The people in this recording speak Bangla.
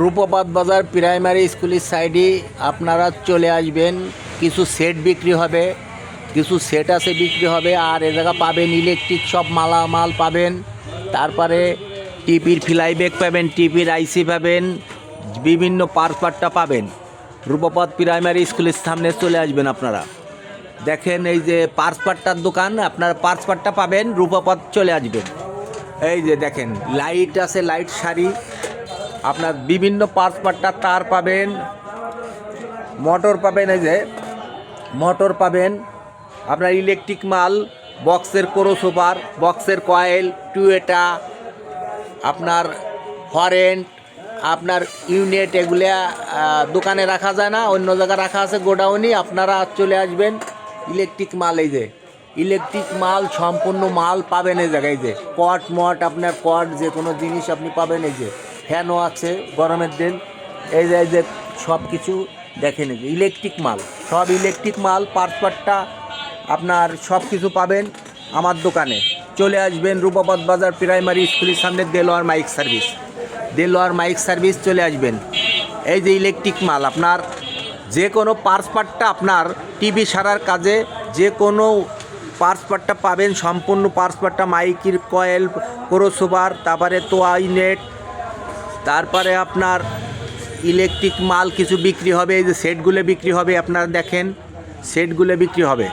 রূপপাত বাজার প্রাইমারি স্কুলের সাইডে আপনারা চলে আসবেন। কিছু সেট বিক্রি হবে, কিছু সেট আছে বিক্রি হবে। আর এ জায়গা পাবেন ইলেকট্রিক সব মালামাল পাবেন। তারপরে টিপির ফ্লাই ব্যাগ পাবেন, টিপির আইসি পাবেন, বিভিন্ন পার্টটা পাবেন। রূপপাত প্রাইমারি স্কুলের সামনে চলে আসবেন আপনারা। দেখেন এই যে পার্টটার দোকান, আপনারা পার্টটা পাবেন। রূপপাত চলে আসবেন। এই যে দেখেন লাইট আছে, লাইট শাড়ি, আপনার বিভিন্ন পার্টটা তার পাবেন, মোটর পাবেন। এই যে মোটর পাবেন, আপনার ইলেকট্রিক মাল, বক্সের ক্রসওভার, বক্সের কয়েল, টুয়েটা, আপনার ফরেন্ট, আপনার ইউনিট, এগুলা দোকানে রাখা যায় না, অন্য জায়গায় রাখা আছে গোডাউনই। আপনারা চলে আসবেন। ইলেকট্রিক মাল, এই যে ইলেকট্রিক মাল, সম্পূর্ণ মাল পাবেন এই জায়গায়। যে কট মট, আপনার কট যে কোনো জিনিস আপনি পাবেন। এই যে ফ্যানও আছে গরমের দিন। এই যে সব কিছু দেখেন, এই যে ইলেকট্রিক মাল, সব ইলেকট্রিক মাল, পার্টটা আপনার সব কিছু পাবেন আমার দোকানে। চলে আসবেন রূপপাত বাজার প্রাইমারি স্কুলের সামনে, Delowar mike service, Delowar mike service চলে আসবেন। এই যে ইলেকট্রিক মাল, আপনার যে কোনো পার্টটা, আপনার টিভি সারার কাজে যে কোনো পার্টটা পাবেন, সম্পূর্ণ পার্টটা, মাইকের কয়েল, ক্রসওভার, তারপরে তোয়াই নেট, তারপরে আপনার ইলেকট্রিক মাল কিছু বিক্রি হবে। এই যে সেটগুলো বিক্রি হবে, আপনারা দেখেন সেটগুলো বিক্রি হবে।